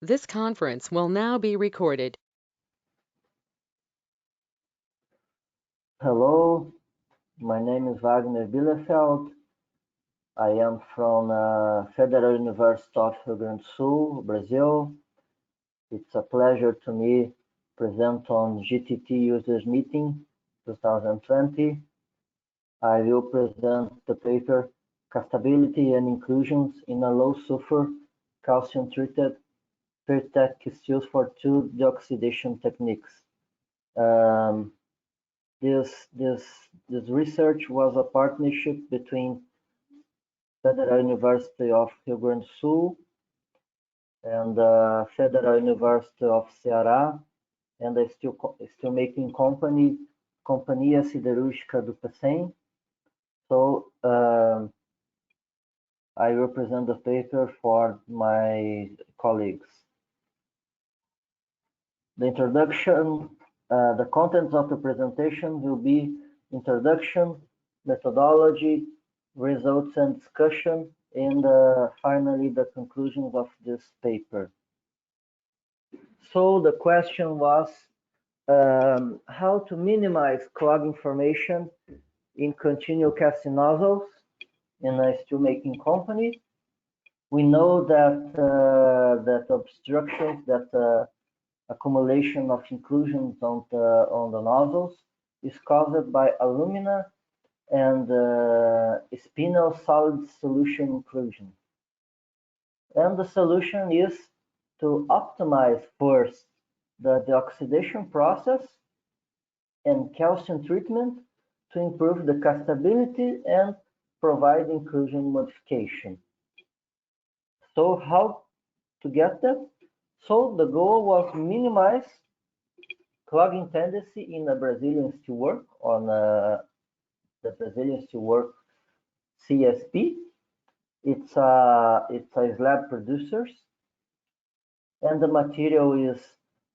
This conference will now be recorded. Hello, my name is Wagner Bielefeldt. I am from Federal University of Rio Grande do Sul, Brazil. It's a pleasure to me present on GTT Users Meeting 2020. I will present the paper Castability and Inclusions in a Low Sulfur Calcium Treated Peritectic Steels for 2-deoxidation techniques. This research was a partnership between Federal University of Rio Grande do Sul and Federal University of Ceará and a steelmaking company, Companhia Siderúrgica do Pecém. So I represent the paper for my colleagues. The introduction, the contents of the presentation will be introduction, methodology, results and discussion, and finally the conclusions of this paper. So the question was how to minimize clog information in continual casting nozzles in a steelmaking company. We know that obstructions, that accumulation of inclusions on the nozzles is caused by alumina and spinel solid solution inclusion. And the solution is to optimize first the oxidation process and calcium treatment to improve the castability and provide inclusion modification. So how to get that? So the goal was minimize clogging tendency in the Brazilian steelwork on the Brazilian steelwork CSP. It's a slab producers, and the material is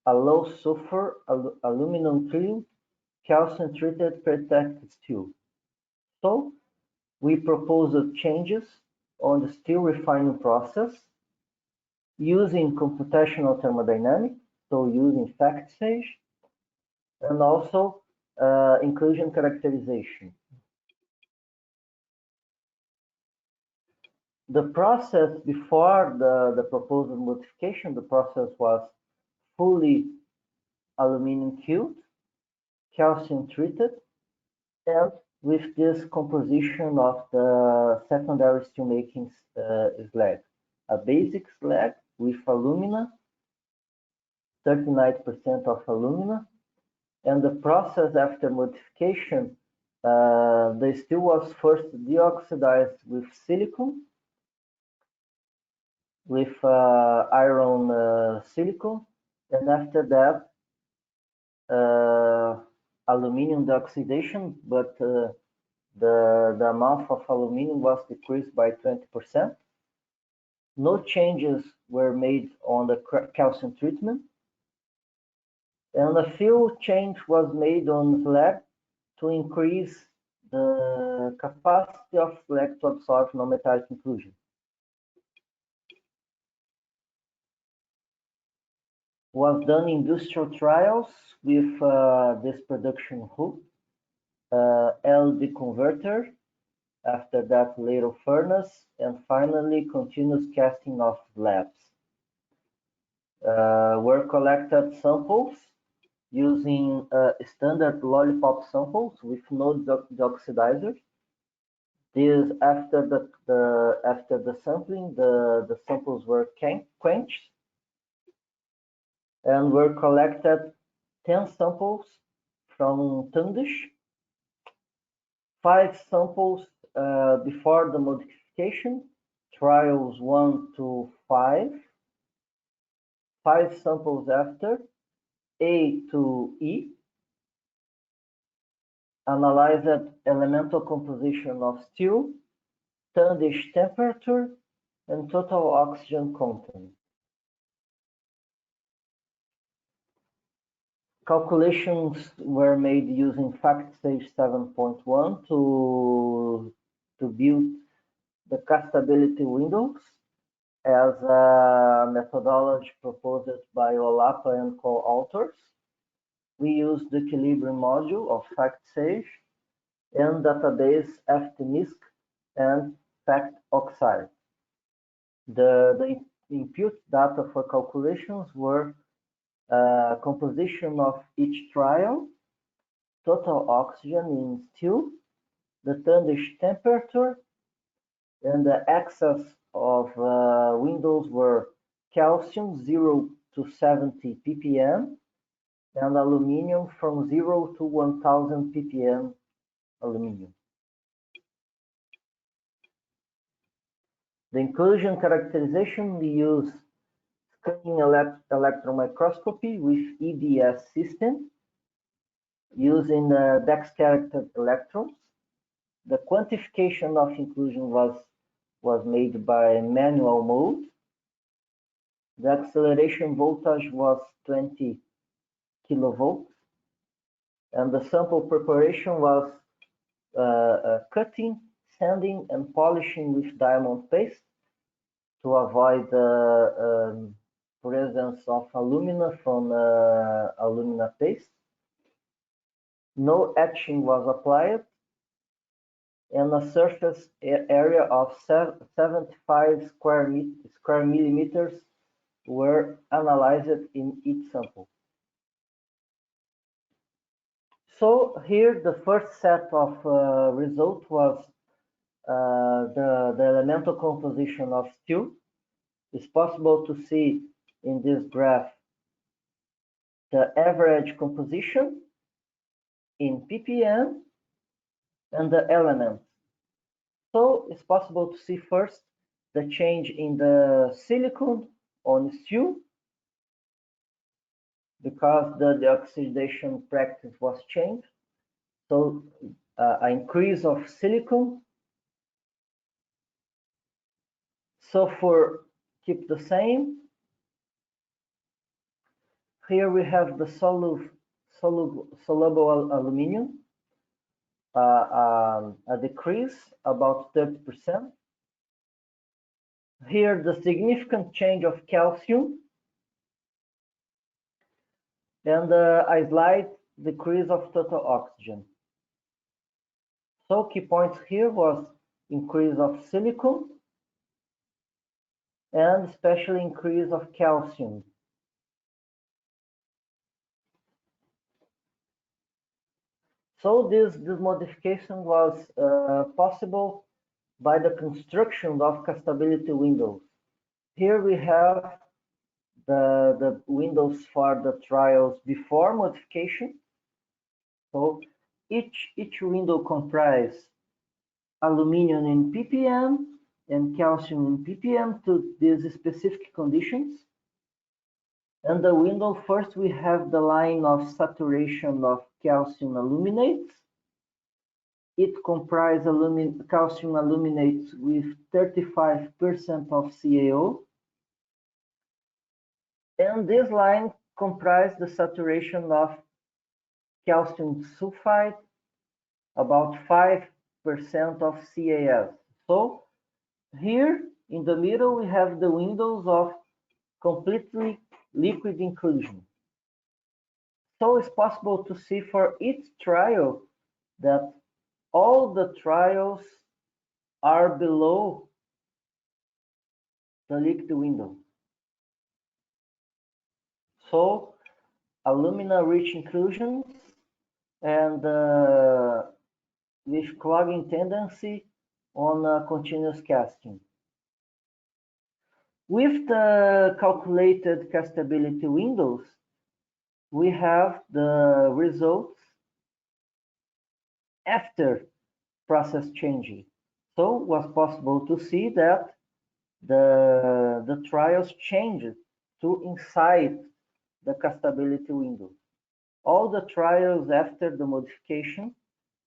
a low sulfur aluminum trim calcium treated peritectic steel. So we proposed changes on the steel refining process using computational thermodynamics, so using fact stage, and also inclusion characterization. The process before the proposed modification, the process was fully aluminum cubed, calcium treated, and with this composition of the secondary steelmaking slag, a basic slag with alumina, 39% of alumina, and the process after modification, the steel was first deoxidized with silicon, with iron silicon, and after that, aluminum deoxidation, but the amount of aluminum was decreased by 20%. No changes were made on the calcium treatment, and a few change was made on slag to increase the capacity of slag to absorb non-metallic inclusion. Was done industrial trials with this production hood, LD converter, after that ladle furnace, and finally continuous casting of slabs. Were collected samples using standard lollipop samples with no deoxidizers. This after the sampling, the samples were quenched and were collected 10 samples from Tundish, 5 samples before the modification, trials 1 to 5, 5 samples after, A to E, analyzed elemental composition of steel, Tundish temperature, and total oxygen content. Calculations were made using fact stage 7.1 to build the castability windows as a methodology proposed by Olapa and co-authors. We used the equilibrium module of FactSage and database FTMISC and FactOxide. The input data for calculations were composition of each trial, total oxygen in still, the tundish temperature, and the axis of windows were calcium 0 to 70 ppm and aluminium from 0 to 1000 ppm aluminium. The inclusion characterization, we use scanning electron microscopy with EBS system using DEX character electrons. The quantification of inclusion was made by manual mode. The acceleration voltage was 20 kilovolts, and the sample preparation was cutting, sanding, and polishing with diamond paste to avoid the presence of alumina from alumina paste. No etching was applied, and a surface area of 75 square millimeters were analyzed in each sample. So here the first set of results was the elemental composition of steel. It's possible to see in this graph the average composition in ppm and the elements. So it's possible to see first the change in the silicon on steel, because the oxidation practice was changed. So an increase of silicon. Sulfur keep the same. Here we have the soluble aluminum, a decrease about 30%. Here the significant change of calcium and a slight decrease of total oxygen. So key points here was increase of silicon and especially increase of calcium. So this modification was possible by the construction of castability windows. Here we have the windows for the trials before modification. So each window comprises aluminum in ppm and calcium in ppm to these specific conditions. And the window first we have the line of saturation of calcium aluminates. It comprises calcium aluminates with 35% of CaO. And this line comprises the saturation of calcium sulfide, about 5% of CaS. So here in the middle we have the windows of completely liquid inclusion. So it's possible to see for each trial that all the trials are below the liquid window. So alumina-rich inclusions and with clogging tendency on continuous casting. With the calculated castability windows, we have the results after process changing. So it was possible to see that the trials changed to inside the castability window. All the trials after the modification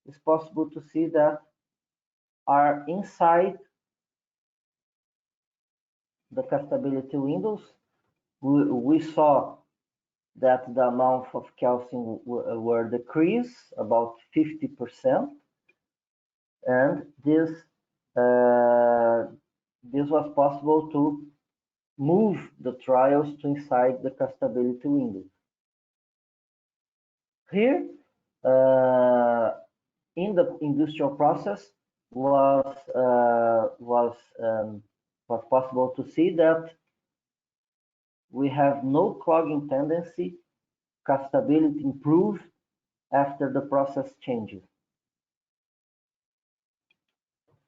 is possible to see that are inside the castability windows. We saw that the amount of calcium were decreased about 50%, and this was possible to move the trials to inside the castability window. Here, in the industrial process, was possible to see that we have no clogging tendency. Castability improved after the process changes.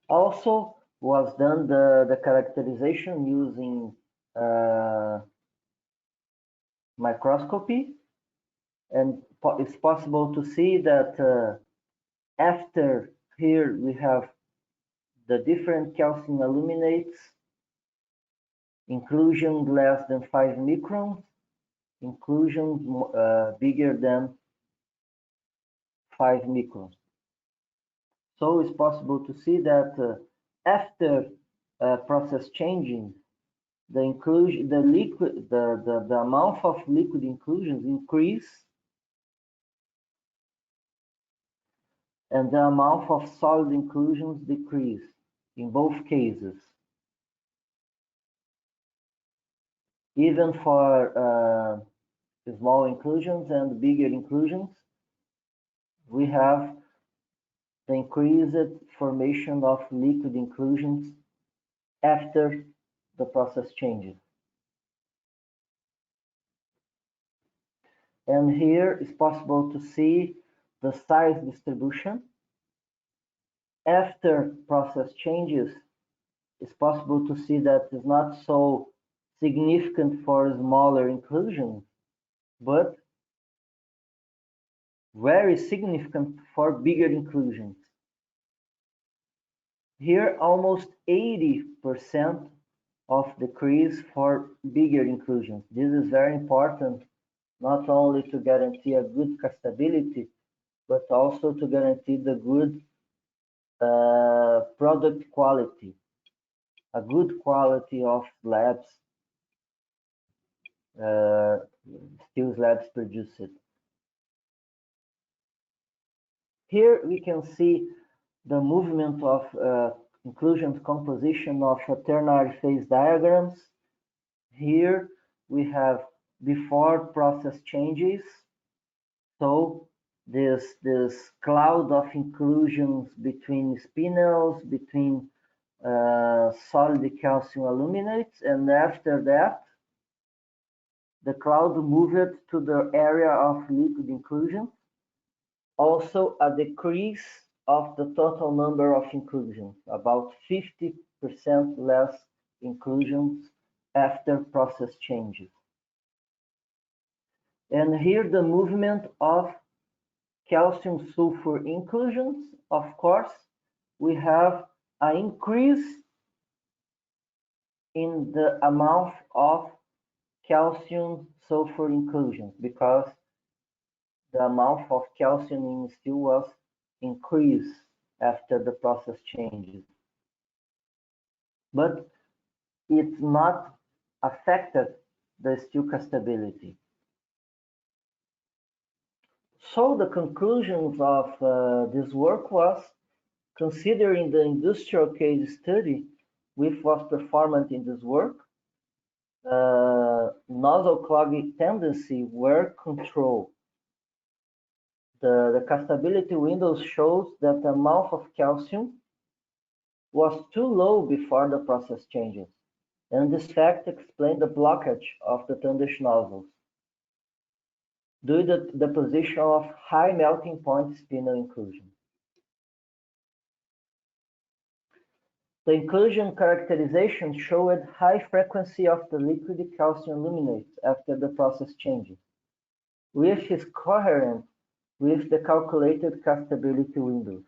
Also was done the characterization using microscopy, and it's possible to see that after here we have the different calcium aluminates, inclusion less than 5 microns, inclusion bigger than 5 microns. So it's possible to see that after process changing, the inclusion, the amount of liquid inclusions increase, and the amount of solid inclusions decrease in both cases. Even for small inclusions and bigger inclusions, we have the increased formation of liquid inclusions after the process changes. And here it's possible to see the size distribution. After process changes, it's possible to see that it's not so significant for smaller inclusions, but very significant for bigger inclusions. Here, almost 80% of decrease for bigger inclusions. This is very important, not only to guarantee a good castability, but also to guarantee the good product quality, a good quality of slabs, steel slabs produced. Here we can see the movement of inclusion composition of ternary phase diagrams. Here we have before process changes. So this cloud of inclusions between spinels, between solid calcium aluminates, and after that, the cloud moved to the area of liquid inclusion. Also a decrease of the total number of inclusions, about 50% less inclusions after process changes. And here the movement of calcium sulfur inclusions. Of course, we have an increase in the amount of calcium sulfur inclusions because the amount of calcium in steel was increased after the process changes. But it's not affected the steel castability. So the conclusions of this work was, considering the industrial case study which was performed in this work, nozzle clogging tendency were controlled. The castability windows shows that the amount of calcium was too low before the process changes, and this fact explained the blockage of the tundish nozzles due to the position of high melting point spinel inclusion. The inclusion characterization showed high frequency of the liquid calcium aluminates after the process changes, which is coherent with the calculated castability windows.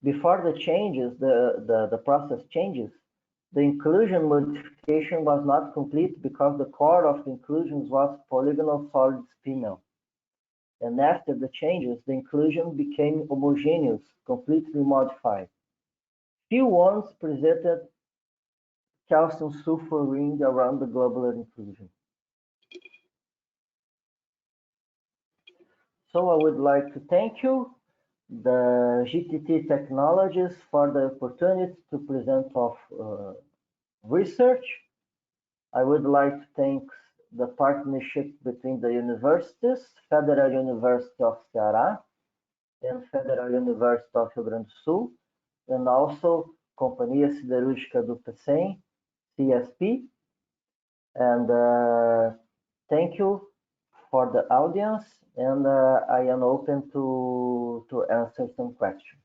Before the changes, the process changes, the inclusion modification was not complete because the core of the inclusions was polygonal solid spinel. And after the changes, the inclusion became homogeneous, completely modified. Few ones presented calcium sulfur ring around the globular inclusion. So I would like to thank you, the GTT Technologies, for the opportunity to present of research. I would like to thank the partnership between the universities, Federal University of Ceará and Federal University of Rio Grande do Sul, and also Companhia Siderúrgica do Pecém, CSP. And thank you for the audience, and I am open to answer some questions.